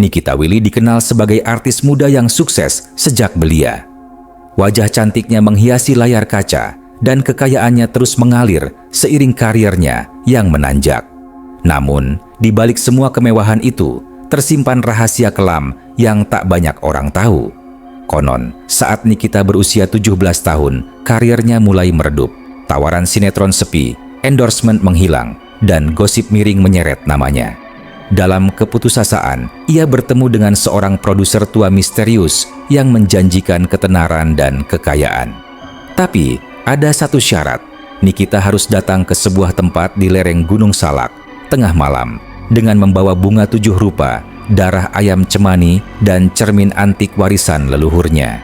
Nikita Willy dikenal sebagai artis muda yang sukses sejak belia. Wajah cantiknya menghiasi layar kaca dan kekayaannya terus mengalir seiring karirnya yang menanjak. Namun, di balik semua kemewahan itu, tersimpan rahasia kelam yang tak banyak orang tahu. Konon, saat Nikita berusia 17 tahun, karirnya mulai meredup. Tawaran sinetron sepi, endorsement menghilang, dan gosip miring menyeret namanya. Dalam keputusasaan, ia bertemu dengan seorang produser tua misterius yang menjanjikan ketenaran dan kekayaan. Tapi, ada satu syarat. Nikita harus datang ke sebuah tempat di lereng Gunung Salak, tengah malam, dengan membawa bunga 7 rupa, darah ayam cemani, dan cermin antik warisan leluhurnya.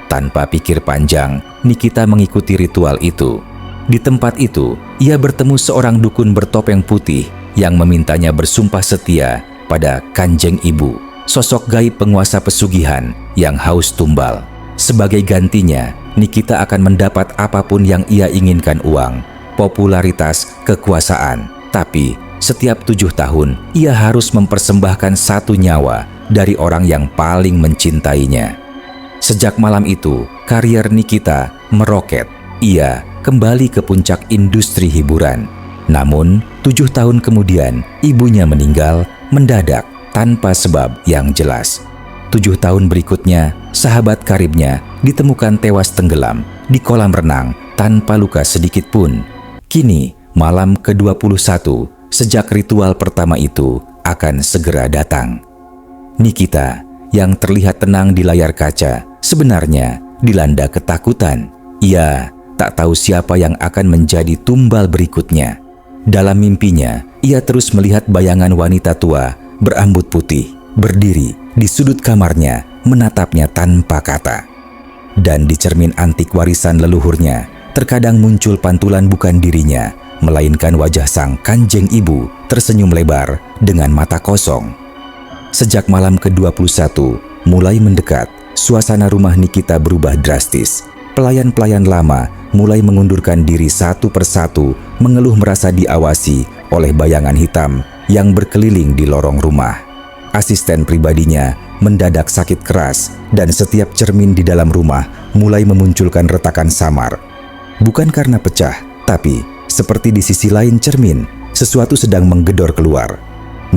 Tanpa pikir panjang, Nikita mengikuti ritual itu. Di tempat itu, ia bertemu seorang dukun bertopeng putih yang memintanya bersumpah setia pada Kanjeng Ibu, sosok gaib penguasa pesugihan yang haus tumbal. Sebagai gantinya, Nikita akan mendapat apapun yang ia inginkan, uang, popularitas, kekuasaan. Tapi, setiap 7 tahun, ia harus mempersembahkan 1 nyawa dari orang yang paling mencintainya. Sejak malam itu, karier Nikita meroket. Ia kembali ke puncak industri hiburan. Namun, 7 tahun kemudian, ibunya meninggal mendadak tanpa sebab yang jelas. 7 tahun berikutnya, sahabat karibnya ditemukan tewas tenggelam di kolam renang tanpa luka sedikit pun. Kini, malam ke-21, sejak ritual pertama itu akan segera datang. Nikita, yang terlihat tenang di layar kaca, sebenarnya dilanda ketakutan. Ia tak tahu siapa yang akan menjadi tumbal berikutnya. Dalam mimpinya, ia terus melihat bayangan wanita tua berambut putih berdiri di sudut kamarnya, menatapnya tanpa kata. Dan di cermin antik warisan leluhurnya, terkadang muncul pantulan bukan dirinya, melainkan wajah sang Kanjeng Ibu tersenyum lebar dengan mata kosong. Sejak malam ke-21 mulai mendekat, suasana rumah Nikita berubah drastis. Pelayan-pelayan lama mulai mengundurkan diri satu persatu, mengeluh merasa diawasi oleh bayangan hitam yang berkeliling di lorong rumah. Asisten pribadinya mendadak sakit keras dan setiap cermin di dalam rumah mulai memunculkan retakan samar. Bukan karena pecah, tapi seperti di sisi lain cermin, sesuatu sedang menggedor keluar.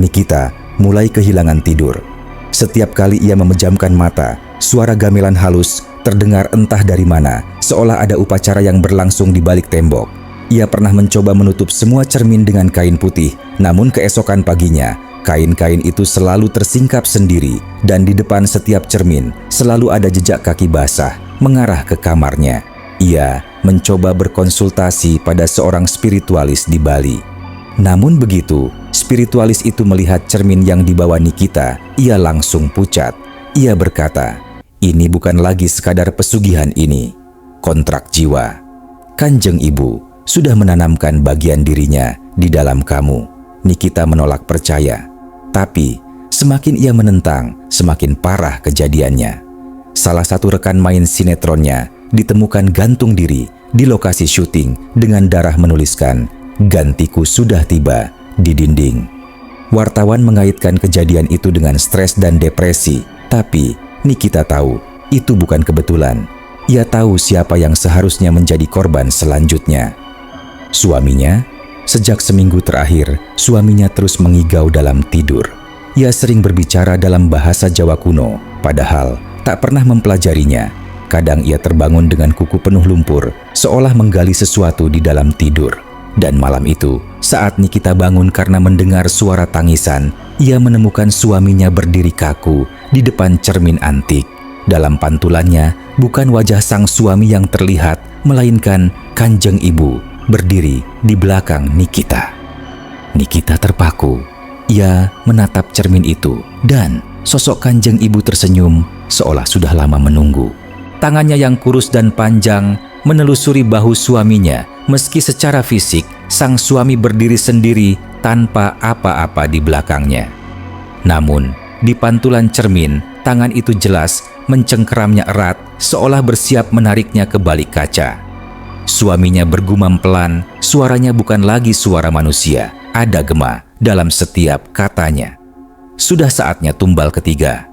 Nikita mulai kehilangan tidur. Setiap kali ia memejamkan mata, suara gamelan halus terdengar entah dari mana, seolah ada upacara yang berlangsung di balik tembok. Ia pernah mencoba menutup semua cermin dengan kain putih, namun keesokan paginya, kain-kain itu selalu tersingkap sendiri, dan di depan setiap cermin selalu ada jejak kaki basah mengarah ke kamarnya. Ia mencoba berkonsultasi pada seorang spiritualis di Bali. Namun begitu, spiritualis itu melihat cermin yang dibawa Nikita, ia langsung pucat. Ia berkata, "Ini bukan lagi sekadar pesugihan ini, kontrak jiwa. Kanjeng Ibu sudah menanamkan bagian dirinya di dalam kamu." Nikita menolak percaya. Tapi, semakin ia menentang, semakin parah kejadiannya. Salah satu rekan main sinetronnya ditemukan gantung diri di lokasi syuting dengan darah menuliskan, "Gantiku sudah tiba," di dinding. Wartawan mengaitkan kejadian itu dengan stres dan depresi, tapi Nikita tahu itu bukan kebetulan. Ia tahu siapa yang seharusnya menjadi korban selanjutnya. Suaminya. Sejak seminggu terakhir, suaminya terus mengigau dalam tidur. Ia sering berbicara dalam bahasa Jawa kuno, padahal tak pernah mempelajarinya. Kadang ia terbangun dengan kuku penuh lumpur, seolah menggali sesuatu di dalam tidur. Dan malam itu, saat Nikita bangun karena mendengar suara tangisan, ia menemukan suaminya berdiri kaku di depan cermin antik. Dalam pantulannya, bukan wajah sang suami yang terlihat, melainkan Kanjeng Ibu berdiri di belakang Nikita. Nikita terpaku. Ia menatap cermin itu, dan sosok Kanjeng Ibu tersenyum seolah sudah lama menunggu. Tangannya yang kurus dan panjang menelusuri bahu suaminya, meski secara fisik sang suami berdiri sendiri tanpa apa-apa di belakangnya. Namun, di pantulan cermin, tangan itu jelas mencengkeramnya erat, seolah bersiap menariknya ke balik kaca. Suaminya bergumam pelan, suaranya bukan lagi suara manusia, ada gema dalam setiap katanya. Sudah saatnya tumbal ketiga.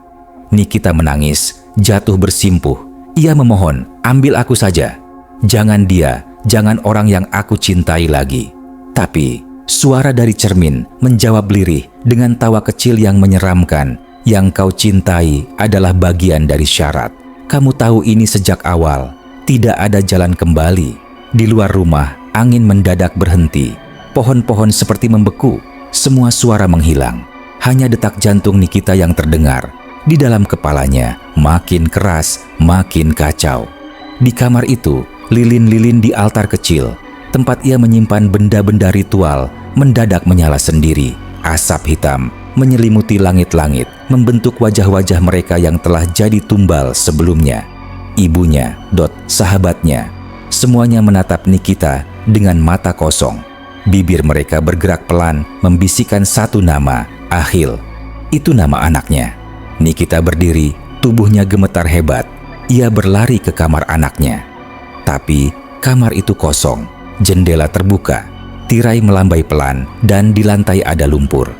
Nikita menangis, jatuh bersimpuh. Ia memohon, ambil aku saja. Jangan dia, jangan orang yang aku cintai lagi. Tapi suara dari cermin menjawab lirih dengan tawa kecil yang menyeramkan. Yang kau cintai adalah bagian dari syarat. Kamu tahu ini sejak awal. Tidak ada jalan kembali. Di luar rumah, angin mendadak berhenti. Pohon-pohon seperti membeku. Semua suara menghilang. Hanya detak jantung Nikita yang terdengar. Di dalam kepalanya makin keras, makin kacau. Di kamar itu, lilin-lilin di altar kecil, tempat ia menyimpan benda-benda ritual, mendadak menyala sendiri. Asap hitam menyelimuti langit-langit, membentuk wajah-wajah mereka yang telah jadi tumbal sebelumnya. Ibunya, sahabatnya, semuanya menatap Nikita dengan mata kosong. Bibir mereka bergerak pelan, membisikkan satu nama, Ahil. Itu nama anaknya. Nikita berdiri, tubuhnya gemetar hebat. Ia berlari ke kamar anaknya. Tapi kamar itu kosong, jendela terbuka, tirai melambai pelan, dan di lantai ada lumpur.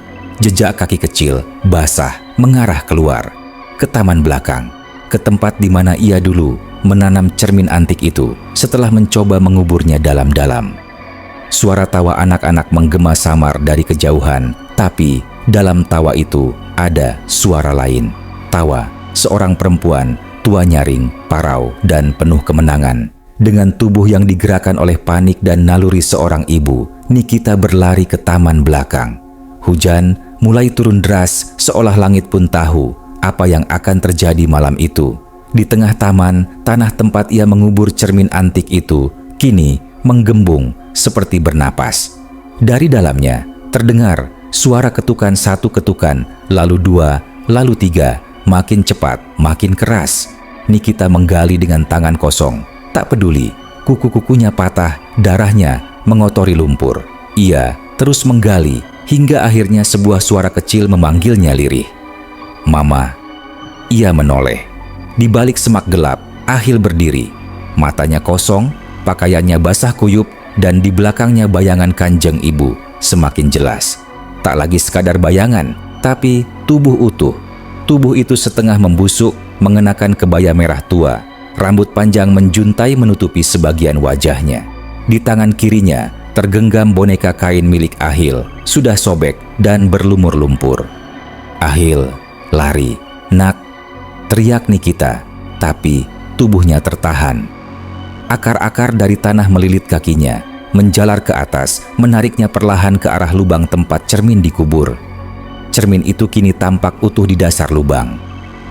Jejak kaki kecil, basah, mengarah keluar, ke taman belakang, ke tempat di mana ia dulu menanam cermin antik itu setelah mencoba menguburnya dalam-dalam. Suara tawa anak-anak menggema samar dari kejauhan, tapi dalam tawa itu ada suara lain. Tawa seorang perempuan, tua nyaring, parau, dan penuh kemenangan. Dengan tubuh yang digerakkan oleh panik dan naluri seorang ibu, Nikita berlari ke taman belakang. Hujan mulai turun deras, seolah langit pun tahu apa yang akan terjadi malam itu. Di tengah taman, tanah tempat ia mengubur cermin antik itu kini menggembung seperti bernapas. Dari dalamnya terdengar suara ketukan, satu ketukan, lalu dua, lalu tiga, makin cepat, makin keras. Nikita menggali dengan tangan kosong. Tak peduli, kuku-kukunya patah, darahnya mengotori lumpur. Ia terus menggali hingga akhirnya sebuah suara kecil memanggilnya lirih. Mama. Ia menoleh. Di balik semak gelap, Ahil berdiri. Matanya kosong, pakaiannya basah kuyup, dan di belakangnya bayangan kanjeng ibu semakin jelas. Tak lagi sekadar bayangan, tapi tubuh utuh. Tubuh itu setengah membusuk, mengenakan kebaya merah tua. Rambut panjang menjuntai menutupi sebagian wajahnya. Di tangan kirinya tergenggam boneka kain milik Ahil, sudah sobek dan berlumur lumpur. Ahil, lari, nak, teriak Nikita, tapi tubuhnya tertahan. Akar-akar dari tanah melilit kakinya, menjalar ke atas, menariknya perlahan ke arah lubang tempat cermin dikubur. Cermin itu kini tampak utuh di dasar lubang.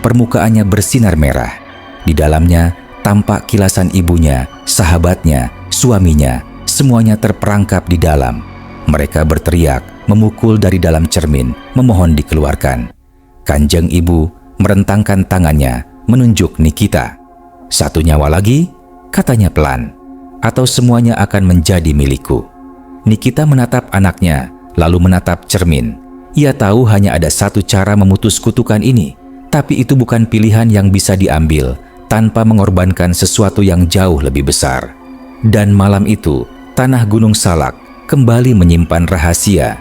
Permukaannya bersinar merah. Di dalamnya tampak kilasan ibunya, sahabatnya, suaminya, semuanya terperangkap di dalam. Mereka berteriak, memukul dari dalam cermin, memohon dikeluarkan. Kanjeng ibu merentangkan tangannya, menunjuk Nikita. Satu nyawa lagi, katanya pelan, atau semuanya akan menjadi milikku. Nikita menatap anaknya, lalu menatap cermin. Ia tahu hanya ada satu cara memutus kutukan ini, tapi itu bukan pilihan yang bisa diambil tanpa mengorbankan sesuatu yang jauh lebih besar. Dan malam itu, tanah Gunung Salak kembali menyimpan rahasia.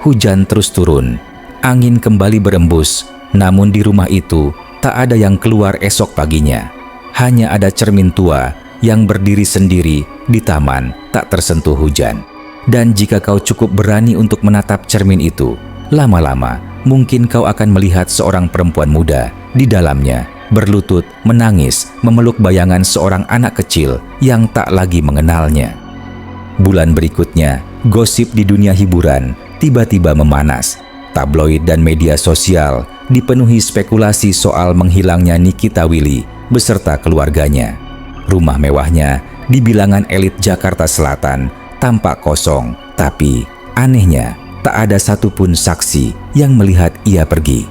Hujan terus turun, angin kembali berembus, namun di rumah itu tak ada yang keluar esok paginya. Hanya ada cermin tua yang berdiri sendiri di taman tak tersentuh hujan. Dan jika kau cukup berani untuk menatap cermin itu, lama-lama mungkin kau akan melihat seorang perempuan muda di dalamnya, berlutut, menangis, memeluk bayangan seorang anak kecil yang tak lagi mengenalnya. Bulan berikutnya, gosip di dunia hiburan tiba-tiba memanas. Tabloid dan media sosial dipenuhi spekulasi soal menghilangnya Nikita Willy beserta keluarganya. Rumah mewahnya di bilangan elit Jakarta Selatan tampak kosong, tapi anehnya tak ada satupun saksi yang melihat ia pergi.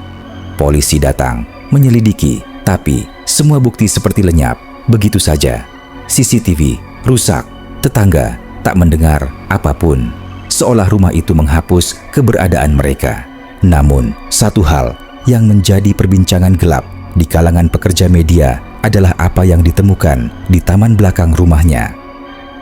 Polisi datang, menyelidiki, tapi semua bukti seperti lenyap begitu saja. CCTV rusak, tetangga tak mendengar apapun, seolah rumah itu menghapus keberadaan mereka. Namun, satu hal yang menjadi perbincangan gelap di kalangan pekerja media adalah apa yang ditemukan di taman belakang rumahnya.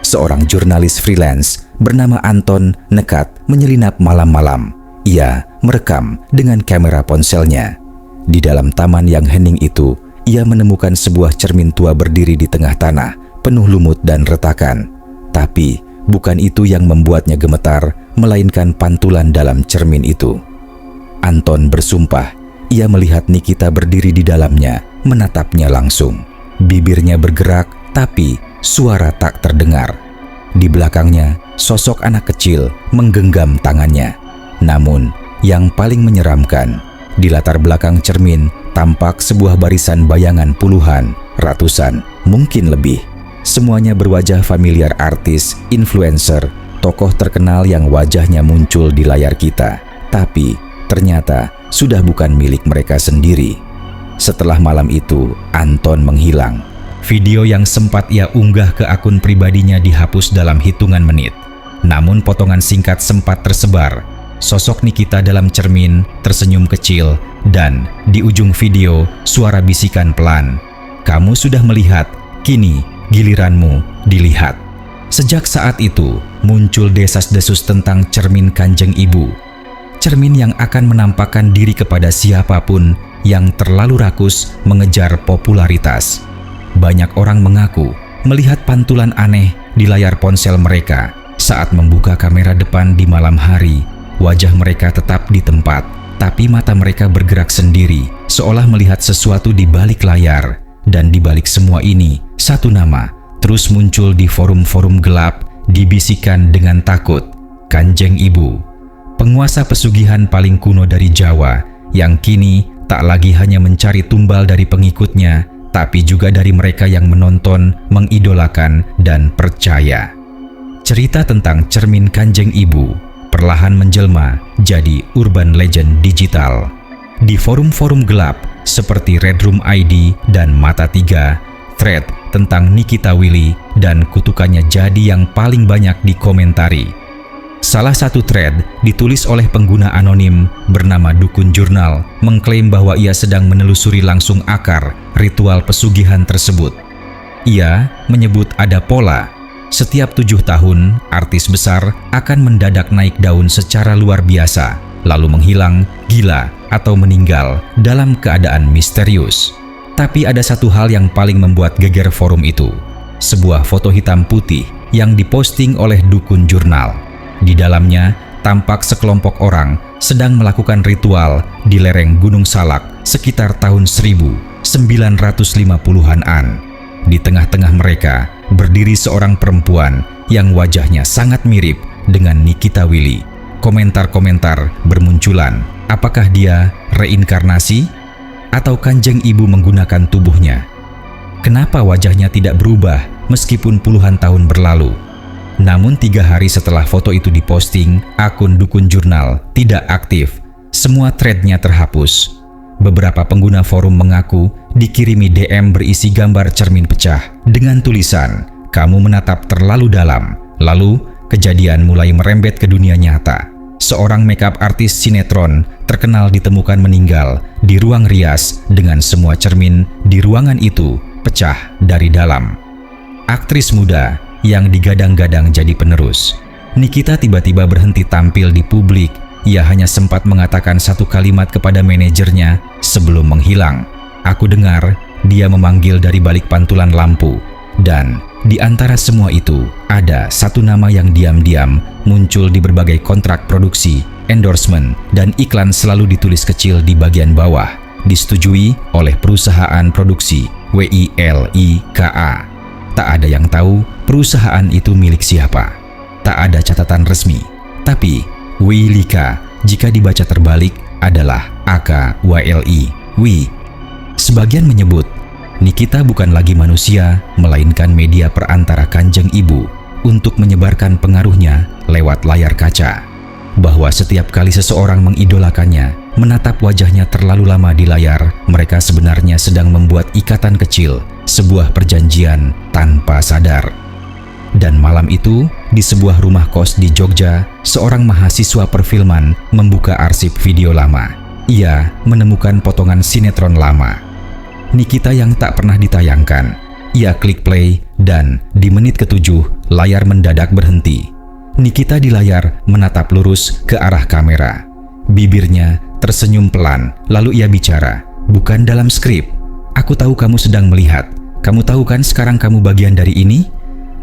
Seorang jurnalis freelance bernama Anton nekat menyelinap malam-malam. Ia merekam dengan kamera ponselnya. Di dalam taman yang hening itu, ia menemukan sebuah cermin tua berdiri di tengah tanah, penuh lumut dan retakan. Tapi bukan itu yang membuatnya gemetar, melainkan pantulan dalam cermin itu. Anton bersumpah, ia melihat Nikita berdiri di dalamnya, menatapnya langsung. Bibirnya bergerak, tapi suara tak terdengar. Di belakangnya, sosok anak kecil menggenggam tangannya. Namun, yang paling menyeramkan, di latar belakang cermin tampak sebuah barisan bayangan puluhan, ratusan, mungkin lebih. Semuanya berwajah familiar artis, influencer, tokoh terkenal yang wajahnya muncul di layar kita. Tapi, ternyata sudah bukan milik mereka sendiri. Setelah malam itu, Anton menghilang. Video yang sempat ia unggah ke akun pribadinya dihapus dalam hitungan menit. Namun potongan singkat sempat tersebar. Sosok Nikita dalam cermin tersenyum kecil dan di ujung video suara bisikan pelan. "Kamu sudah melihat, kini giliranmu dilihat." Sejak saat itu muncul desas-desus tentang cermin Kanjeng Ibu. Cermin yang akan menampakkan diri kepada siapapun yang terlalu rakus mengejar popularitas. Banyak orang mengaku melihat pantulan aneh di layar ponsel mereka. Saat membuka kamera depan di malam hari, wajah mereka tetap di tempat, tapi mata mereka bergerak sendiri, seolah melihat sesuatu di balik layar. Dan di balik semua ini, satu nama terus muncul di forum-forum gelap, dibisikkan dengan takut, Kanjeng Ibu. Penguasa pesugihan paling kuno dari Jawa, yang kini tak lagi hanya mencari tumbal dari pengikutnya, tapi juga dari mereka yang menonton, mengidolakan, dan percaya. Cerita tentang cermin Kanjeng Ibu perlahan menjelma jadi urban legend digital. Di forum-forum gelap seperti Red Room ID dan Mata 3, thread tentang Nikita Willy dan kutukannya jadi yang paling banyak dikomentari. Salah satu thread ditulis oleh pengguna anonim bernama Dukun Jurnal mengklaim bahwa ia sedang menelusuri langsung akar ritual pesugihan tersebut. Ia menyebut ada pola. Setiap 7 tahun, artis besar akan mendadak naik daun secara luar biasa, lalu menghilang, gila, atau meninggal dalam keadaan misterius. Tapi ada satu hal yang paling membuat geger forum itu. Sebuah foto hitam putih yang diposting oleh Dukun Jurnal. Di dalamnya tampak sekelompok orang sedang melakukan ritual di lereng Gunung Salak sekitar tahun 1950-an. Di tengah-tengah mereka berdiri seorang perempuan yang wajahnya sangat mirip dengan Nikita Willy. Komentar-komentar bermunculan. Apakah dia reinkarnasi? Atau Kanjeng Ibu menggunakan tubuhnya? Kenapa wajahnya tidak berubah meskipun puluhan tahun berlalu? Namun 3 hari setelah foto itu diposting, akun Dukun Jurnal tidak aktif. Semua threadnya terhapus. Beberapa pengguna forum mengaku dikirimi DM berisi gambar cermin pecah dengan tulisan, "Kamu menatap terlalu dalam." Lalu, kejadian mulai merembet ke dunia nyata. Seorang makeup artis sinetron terkenal ditemukan meninggal di ruang rias dengan semua cermin di ruangan itu pecah dari dalam. Aktris muda yang digadang-gadang jadi penerus, Nikita tiba-tiba berhenti tampil di publik. Ia hanya sempat mengatakan satu kalimat kepada manajernya sebelum menghilang. Aku dengar dia memanggil dari balik pantulan lampu. Dan di antara semua itu, ada satu nama yang diam-diam muncul di berbagai kontrak produksi, endorsement, dan iklan selalu ditulis kecil di bagian bawah. Disetujui oleh perusahaan produksi WILIKA. Tak ada yang tahu perusahaan itu milik siapa. Tak ada catatan resmi. Tapi WILIKA jika dibaca terbalik adalah AKWLI. Wi. Sebagian menyebut Nikita bukan lagi manusia, melainkan media perantara Kanjeng Ibu untuk menyebarkan pengaruhnya lewat layar kaca. Bahwa setiap kali seseorang mengidolakannya, menatap wajahnya terlalu lama di layar, mereka sebenarnya sedang membuat ikatan kecil, sebuah perjanjian tanpa sadar. Dan malam itu, di sebuah rumah kos di Jogja, seorang mahasiswa perfilman membuka arsip video lama. Ia menemukan potongan sinetron lama. Nikita yang tak pernah ditayangkan. Ia klik play dan di menit ke-7 layar mendadak berhenti. Nikita di layar menatap lurus ke arah kamera. Bibirnya tersenyum pelan, lalu ia bicara, "Bukan dalam skrip. Aku tahu kamu sedang melihat. Kamu tahu kan sekarang kamu bagian dari ini?"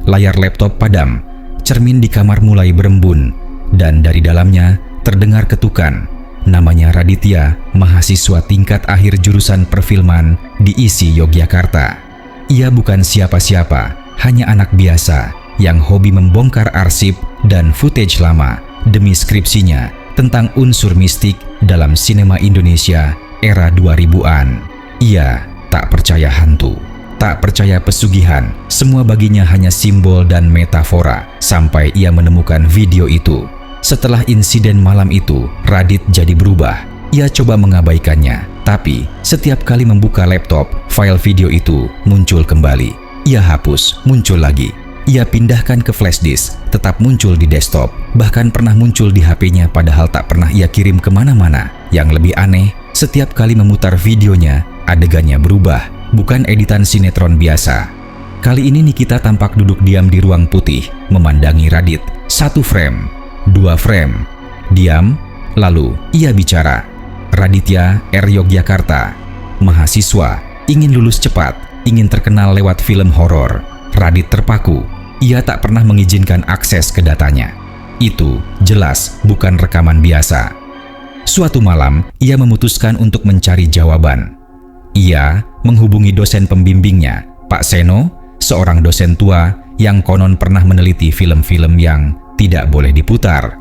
Layar laptop padam, cermin di kamar mulai berembun, dan dari dalamnya terdengar ketukan. Namanya Raditya, mahasiswa tingkat akhir jurusan perfilman di ISI Yogyakarta. Ia bukan siapa-siapa, hanya anak biasa yang hobi membongkar arsip dan footage lama demi skripsinya tentang unsur mistik dalam sinema Indonesia era 2000-an. Ia tak percaya hantu, tak percaya pesugihan, semua baginya hanya simbol dan metafora, sampai ia menemukan video itu. Setelah insiden malam itu, Radit jadi berubah. Ia coba mengabaikannya, tapi setiap kali membuka laptop, file video itu muncul kembali. Ia hapus, muncul lagi. Ia pindahkan ke flash disk, tetap muncul di desktop, bahkan pernah muncul di HP-nya padahal tak pernah ia kirim kemana-mana. Yang lebih aneh, setiap kali memutar videonya, adegannya berubah, bukan editan sinetron biasa. Kali ini Nikita tampak duduk diam di ruang putih, memandangi Radit. 1 frame, 2 frame, diam, lalu ia bicara. Raditya R. Yogyakarta, mahasiswa, ingin lulus cepat, ingin terkenal lewat film horor. Radit terpaku, ia tak pernah mengizinkan akses ke datanya. Itu jelas bukan rekaman biasa. Suatu malam, ia memutuskan untuk mencari jawaban. Ia menghubungi dosen pembimbingnya, Pak Seno, seorang dosen tua yang konon pernah meneliti film-film yang tidak boleh diputar.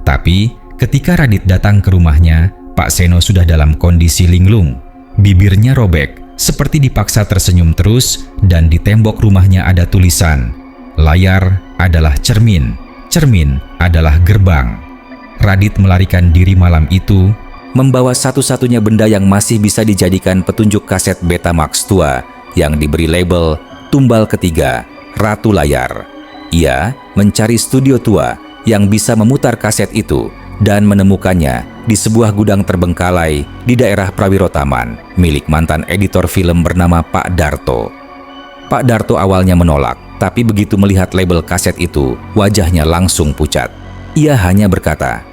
Tapi ketika Radit datang ke rumahnya, Pak Seno sudah dalam kondisi linglung. Bibirnya robek, seperti dipaksa tersenyum terus, dan di tembok rumahnya ada tulisan, "Layar adalah cermin, cermin adalah gerbang." Radit melarikan diri malam itu, membawa satu-satunya benda yang masih bisa dijadikan petunjuk kaset Betamax tua yang diberi label tumbal ketiga, Ratu Layar. Ia mencari studio tua yang bisa memutar kaset itu dan menemukannya di sebuah gudang terbengkalai di daerah Prawirotaman milik mantan editor film bernama Pak Darto. Pak Darto awalnya menolak, tapi begitu melihat label kaset itu, wajahnya langsung pucat. Ia hanya berkata,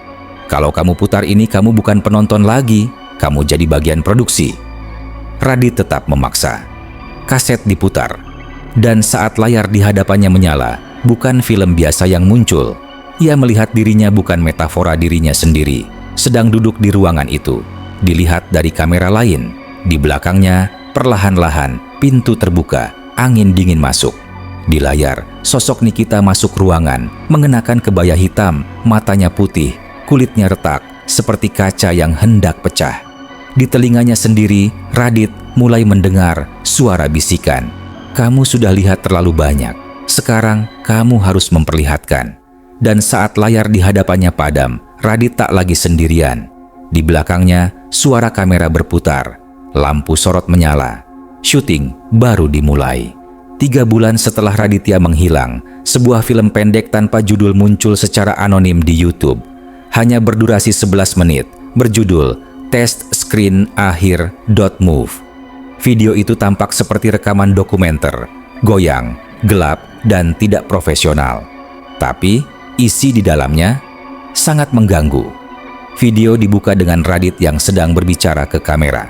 "Kalau kamu putar ini, kamu bukan penonton lagi, kamu jadi bagian produksi." Radit tetap memaksa. Kaset diputar, dan saat layar di hadapannya menyala, bukan film biasa yang muncul. Ia melihat dirinya bukan metafora dirinya sendiri, sedang duduk di ruangan itu. Dilihat dari kamera lain, di belakangnya perlahan-lahan pintu terbuka, angin dingin masuk. Di layar, sosok Nikita masuk ruangan, mengenakan kebaya hitam, matanya putih, kulitnya retak, seperti kaca yang hendak pecah. Di telinganya sendiri, Radit mulai mendengar suara bisikan. "Kamu sudah lihat terlalu banyak, sekarang kamu harus memperlihatkan." Dan saat layar di hadapannya padam, Radit tak lagi sendirian. Di belakangnya, suara kamera berputar, lampu sorot menyala. Syuting baru dimulai. 3 bulan setelah Raditya menghilang, sebuah film pendek tanpa judul muncul secara anonim di YouTube. Hanya berdurasi 11 menit, berjudul Test Screen Akhir.move. Video itu tampak seperti rekaman dokumenter, goyang, gelap, dan tidak profesional. Tapi isi di dalamnya sangat mengganggu. Video dibuka dengan Radit yang sedang berbicara ke kamera.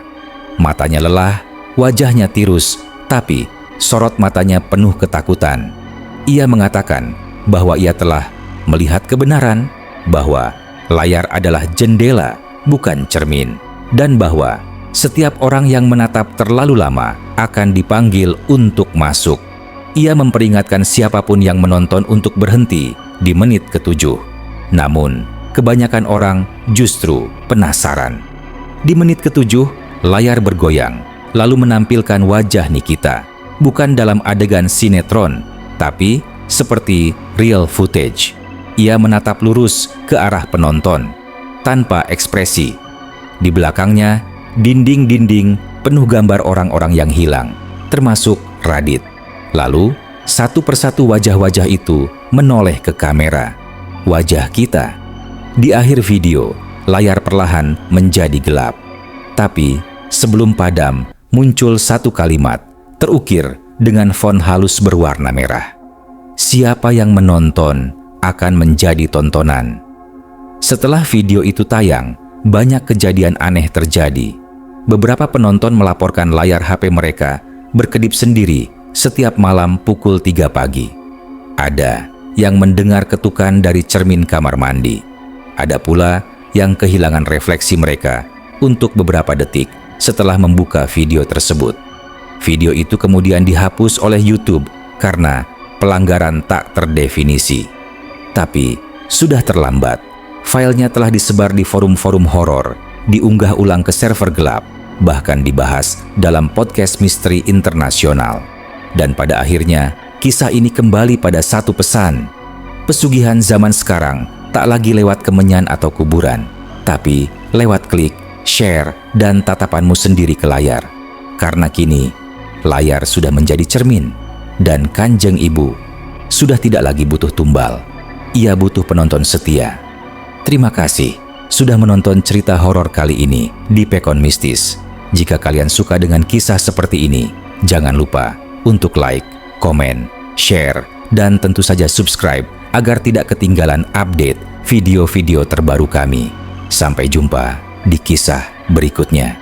Matanya lelah, wajahnya tirus, tapi sorot matanya penuh ketakutan. Ia mengatakan bahwa ia telah melihat kebenaran, bahwa layar adalah jendela, bukan cermin, dan bahwa setiap orang yang menatap terlalu lama akan dipanggil untuk masuk. Ia memperingatkan siapapun yang menonton untuk berhenti di menit ke-7. Namun, kebanyakan orang justru penasaran. Di menit ke-7, layar bergoyang, lalu menampilkan wajah Nikita. Bukan dalam adegan sinetron, tapi seperti real footage. Ia menatap lurus ke arah penonton, tanpa ekspresi. Di belakangnya, dinding-dinding penuh gambar orang-orang yang hilang, termasuk Radit. Lalu, satu persatu wajah-wajah itu menoleh ke kamera. Wajah kita. Di akhir video, layar perlahan menjadi gelap. Tapi, sebelum padam, muncul satu kalimat, terukir dengan font halus berwarna merah. "Siapa yang menonton akan menjadi tontonan." Setelah video itu tayang, banyak kejadian aneh terjadi. Beberapa penonton melaporkan layar HP mereka berkedip sendiri setiap malam pukul 3 pagi. Ada yang mendengar ketukan dari cermin kamar mandi. Ada pula yang kehilangan refleksi mereka untuk beberapa detik setelah membuka video tersebut. Video itu kemudian dihapus oleh YouTube karena pelanggaran tak terdefinisi. Tapi sudah terlambat. Filenya telah disebar di forum-forum horor, diunggah ulang ke server gelap, bahkan dibahas dalam podcast misteri internasional. Dan pada akhirnya, kisah ini kembali pada satu pesan. Pesugihan zaman sekarang tak lagi lewat kemenyan atau kuburan, tapi lewat klik, share, dan tatapanmu sendiri ke layar. Karena kini, layar sudah menjadi cermin, dan Kanjeng Ibu sudah tidak lagi butuh tumbal. Ia butuh penonton setia. Terima kasih sudah menonton cerita horor kali ini di Pekon Mistis. Jika kalian suka dengan kisah seperti ini, jangan lupa untuk like, komen, share, dan tentu saja subscribe agar tidak ketinggalan update video-video terbaru kami. Sampai jumpa di kisah berikutnya.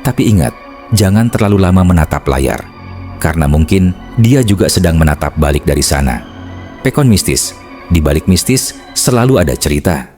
Tapi ingat, jangan terlalu lama menatap layar, karena mungkin dia juga sedang menatap balik dari sana. Pekon Mistis, di balik mistis selalu ada cerita.